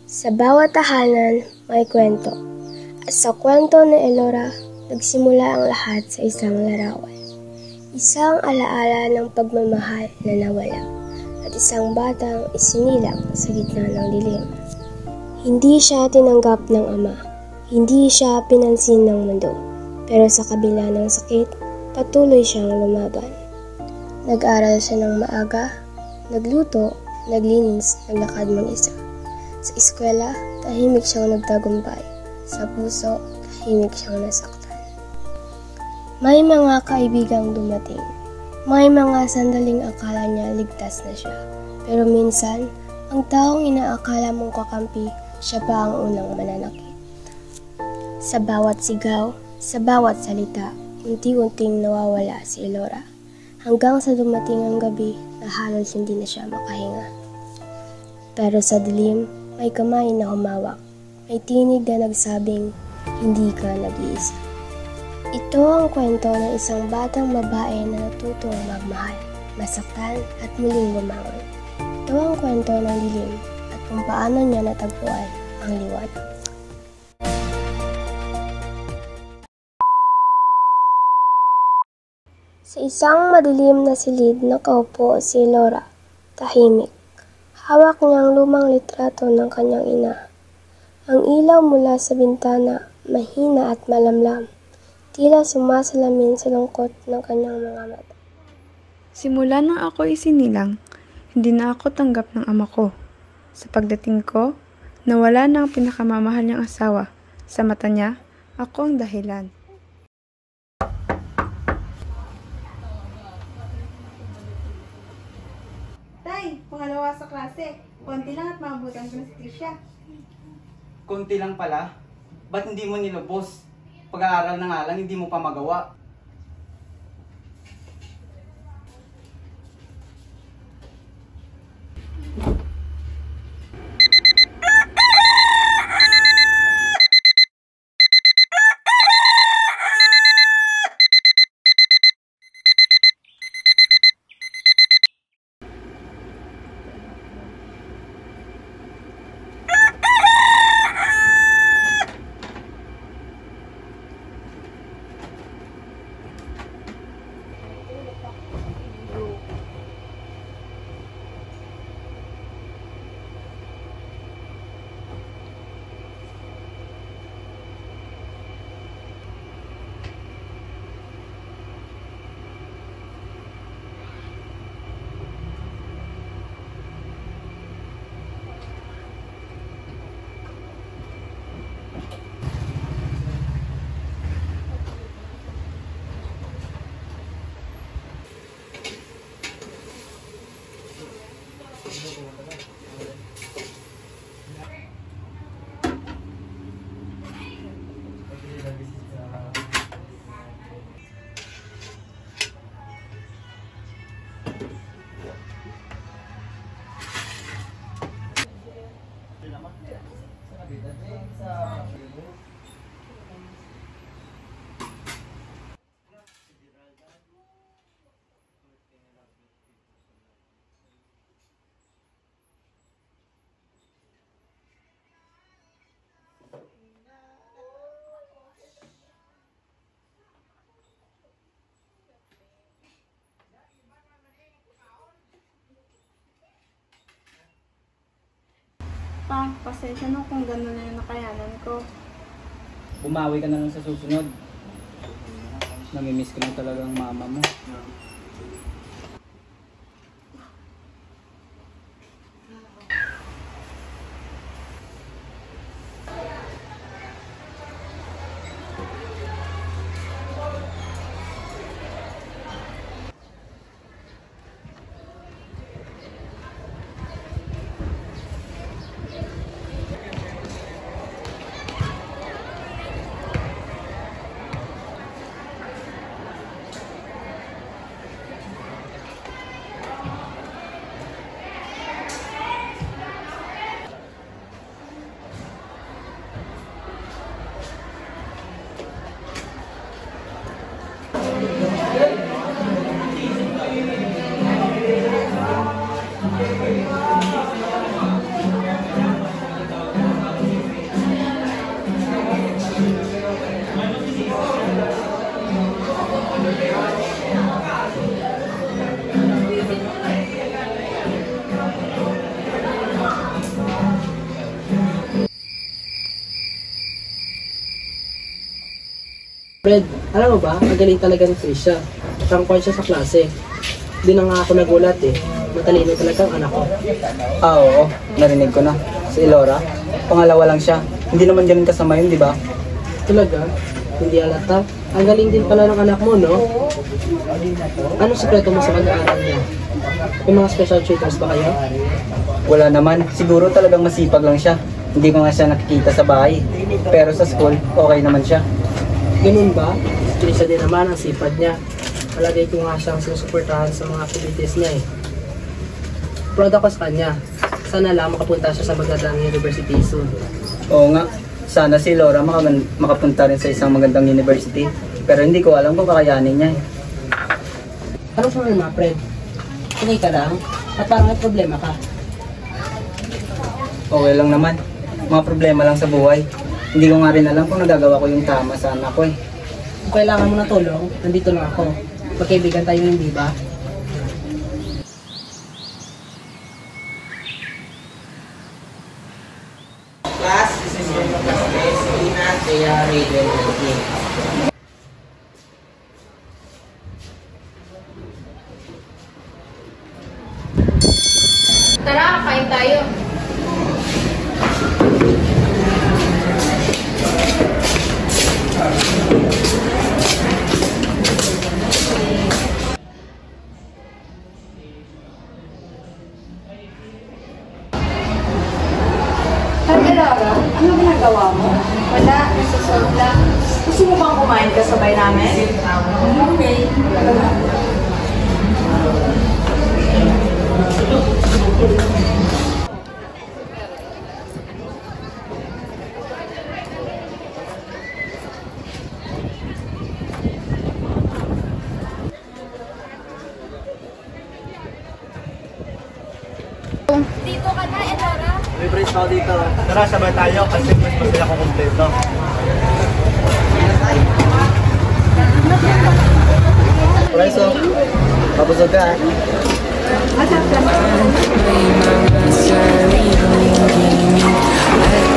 Sa bawat tahanan, may kwento. At sa kwento ni Elora, nagsimula ang lahat sa isang larawan. Isang alaala ng pagmamahal na nawala, at isang batang isinilang sa gitna ng dilim. Hindi siya tinanggap ng ama, hindi siya pinansin ng mundo, pero sa kabila ng sakit, patuloy siyang lumaban. Nag-aral siya ng maaga, nagluto, naglinis, naglakad mag-isa. Sa eskwela, tahimik siyang nagtagumpay. Sa puso, tahimik siyang nasaktan. May mga kaibigang dumating. May mga sandaling akala niya ligtas na siya. Pero minsan, ang taong inaakala mong kakampi, siya pa ang unang mananakit. Sa bawat sigaw, sa bawat salita, unti-unting nawawala si Elora. Hanggang sa dumating ang gabi na halos hindi na siya makahinga. Pero sa dilim, may kamay na humawak. May tinig na nagsabing, hindi ka nag-iisa. Ito ang kwento ng isang batang babae na natutong magmahal, masaktan at muling bumangon. Ito ang kwento ng dilim at kung paano niya natagpuan ang liwanag. Sa isang madilim na silid nakaupo si Elora, tahimik. Hawak niya ang lumang litrato ng kanyang ina. Ang ilaw mula sa bintana, mahina at malamlam, tila sumasalamin sa lungkot ng kanyang mga mata. Simula nang ako isinilang, hindi na ako tanggap ng ama ko. Sa pagdating ko, nawala na ang pinakamamahal niyang asawa. Sa mata niya, ako ang dahilan. Tay, pangalawa sa klase. Konti lang at maabutan ko na si Tricia. Konti lang pala? Ba't hindi mo nilubos? Pag-aaral na nga lang, hindi mo pa magawa. Pa, pasensya na kung gano'n na yung nakayanan ko. Bumawi ka na lang sa susunod. Namimiss ko na talagang mama mo. Fred, alam mo ba, magaling talaga ni Trisha. Trangkwan siya sa klase. Di na nga ako nagulat eh. Matalino talaga ang anak ko. Oo, narinig ko na. Si Elora, pangalawa lang siya. Hindi naman ganun kasama yun, di ba? Talaga? Hindi alata? Ang galing din pala ng anak mo, no? Anong sekreto mo sa pag-aaral niya? May mga special tutors ba kayo? Wala naman. Siguro talagang masipag lang siya. Hindi ko nga siya nakikita sa bahay. Pero sa school, okay naman siya. Ganun ba? Trisha din naman ang sipag niya. Palagay ko nga siyang sinusuportahan sa mga activities niya eh. Proud ako sa kanya. Sana lang makapunta siya sa magandang university soon. Oo nga. Sana si Laura makapunta rin sa isang magandang university. Pero hindi ko alam kung kakayanin niya eh. Anong problema, Fred? Okay ka lang? At parang may problema ka? Okay lang naman. Mga problema lang sa buhay. Hindi ko nga rin alam kung nagagawa ko yung tama sa anak ko eh. Kung kailangan mo ng tulong, nandito lang ako. Magkaibigan tayo, hindi ba? Class, this is your class. Lina, Thea, Raiden, and Kim. Tara, kain tayo. Laura, ano ginagawa mo? Wala, nasusolve lang. Gusto mo bang kumain ka sabay namin? Okay. Dito ka na, Elora. May break ako dito. Tara, sabay tayo kasi mas masaya kung kumpleto. Preso, papusog ka.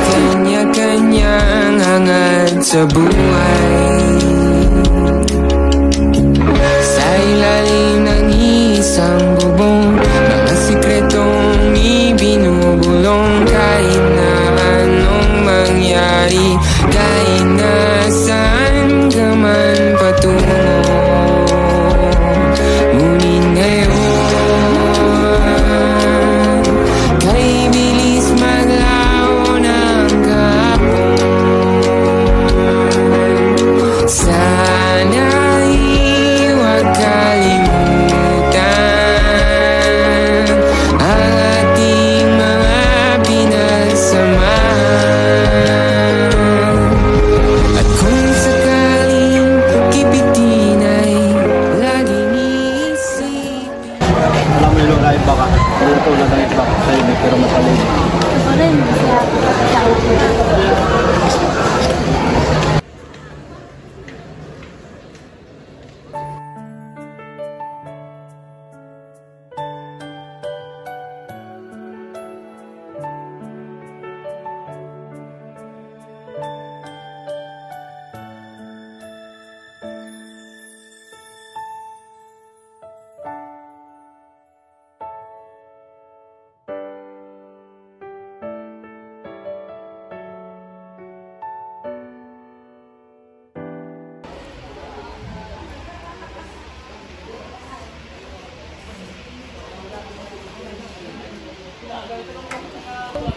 Kanya-kanyang hangad sa buhay, sa ilalim ng isang bubong, mga sikretong ibinubulong. Kahit na anong mangyari, kahit na saan ka man patungo, ngunit ngayon, kay bilis maglaho ng kahapon. Sana'y huwag kalimutan ang ating mga pinagsamahan. At kung sakaling kipitin ay laging iisip. Alam mo yung Laura, iba ka. Pero tulad ng iba, tahimik pero matalino. Ako rin, kaya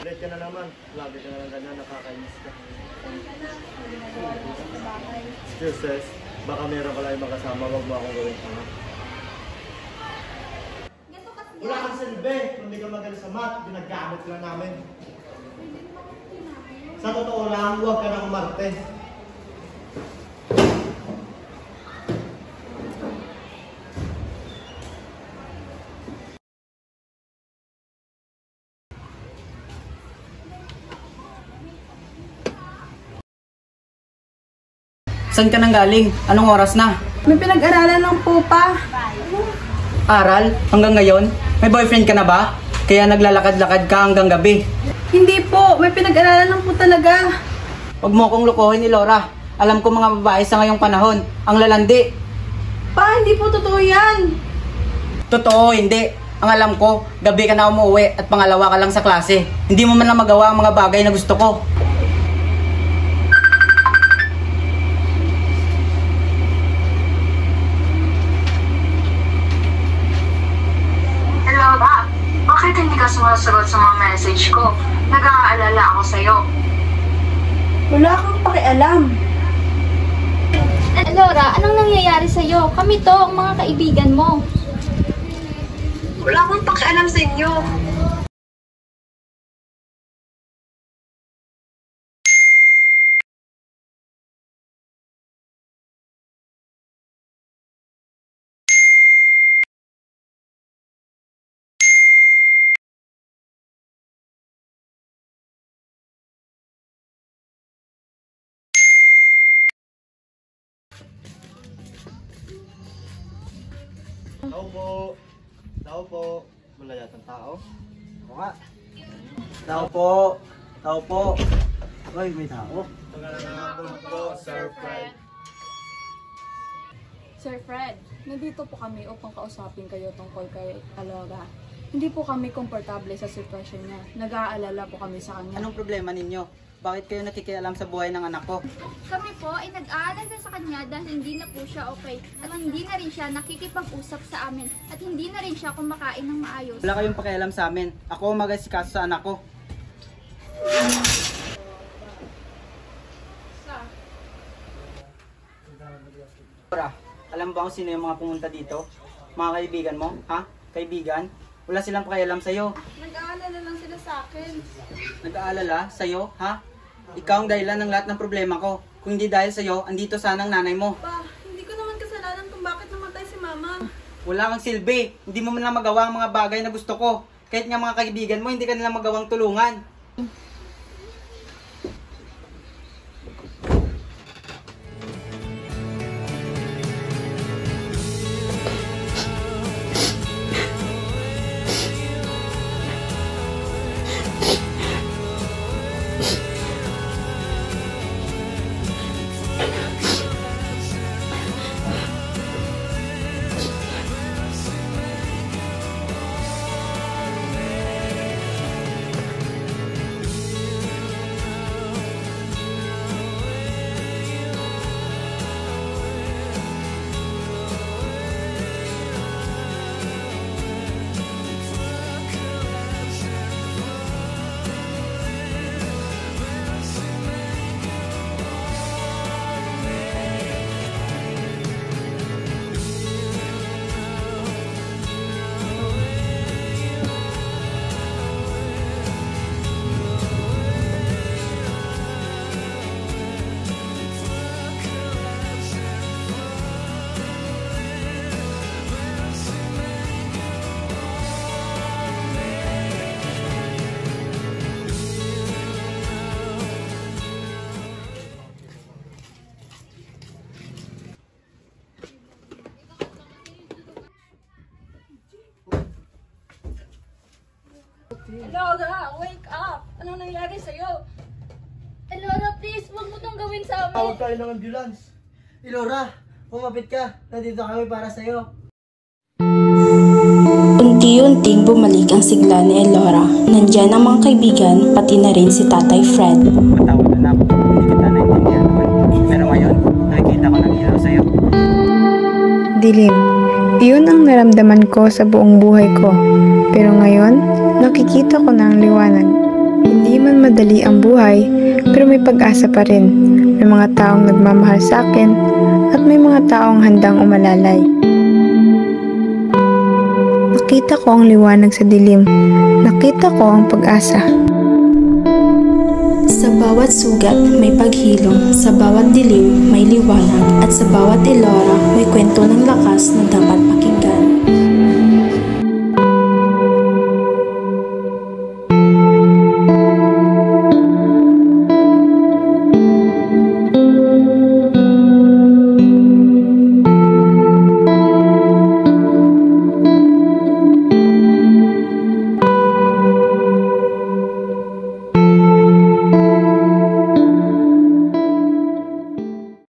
Late ka na naman. Lagi ka na lang ganyan, nakakainis ka. Excuses, baka meron ka lang ibang kasama, wag mo akong gawin sama. Wala kang silbi, kung hindi ka magaling sa math, ginagamit lang namin. Sa totoo lang, huwag ka na umarte. Saan ka nang galing? Anong oras na? May pinag-aralan lang po pa. Aral? Hanggang ngayon? May boyfriend ka na ba? Kaya naglalakad-lakad ka hanggang gabi. Hindi po, may pinag-aralan lang po talaga. Huwag mo akong lukuhin ni Laura. Alam ko mga babae sa ngayong panahon, ang lalandi. Pa, hindi po totoo yan. Totoo, hindi. Ang alam ko, gabi ka na umuwi at pangalawa ka lang sa klase. Hindi mo man lang magawa ang mga bagay na gusto ko. Hello, Bob. Bakit hindi ka sumasagot sa mga message ko? Nag-aalala ako sa'yo. Wala kang pakialam. Laura, anong nangyayari sa'yo? Kami to, ang mga kaibigan mo. Wala akong pakialam sa inyo. Tao po. Tao po. Wala yatang tao. Oo nga. Tao po. Tao po. Uy, may tao. Pagkakataon po, Sir Fred. Sir Fred, nandito po kami upang kausapin kayo tungkol kay Alora. Hindi po kami komportable sa sitwasyon niya. Nag-aalala po kami sa kanya. Anong problema ninyo? Bakit kayo nakikialam sa buhay ng anak ko? Kami po ay nag-aalala sa kanya dahil hindi na po siya okay. At hindi na rin siya nakikipag-usap sa amin. At hindi na rin siya kumakain ng maayos. Wala kayong pakialam sa amin. Ako ang mag-asikaso sa anak ko. Laura, alam mo ba kung sino yung mga pumunta dito? Mga kaibigan mo? Ha? Kaibigan? Wala silang pakialam sa'yo. Nag-aalala lang sila sa akin. Nag-aalala sa'yo? Ha? Ikaw ang dahilan ng lahat ng problema ko. Kung hindi dahil sa'yo, andito sana ang nanay mo. Pa, hindi ko naman kasalanan kung bakit namatay si Mama. Wala kang silbi. Hindi mo man lang magawa ang mga bagay na gusto ko. Kahit nga mga kaibigan mo, hindi ka nila magawang tulungan. Laura, wake up! Anong nangyari sa'yo? Laura, please, huwag mo tong gawin sa amin. Tawag tayo ng ambulance. Laura, pumapit ka. Nandito kami para sa'yo. Unti-unting bumalik ang sigla ni Elora. Nandiyan ang mga kaibigan, pati na rin si Tatay Fred. Patawad anak, hindi kita naintindihan naman. Pero ngayon, nakikita ko ng ilaw sa'yo. Dilim. Iyon ang naramdaman ko sa buong buhay ko. Pero ngayon, nakikita ko na ang liwanag. Hindi man madali ang buhay, pero may pag-asa pa rin. May mga taong nagmamahal sa akin, at may mga taong handang umalalay. Nakita ko ang liwanag sa dilim. Nakita ko ang pag-asa. Sa bawat sugat, may paghilom. Sa bawat dilim, may liwanag. At sa bawat Elora, may kwento ng lakas na dapat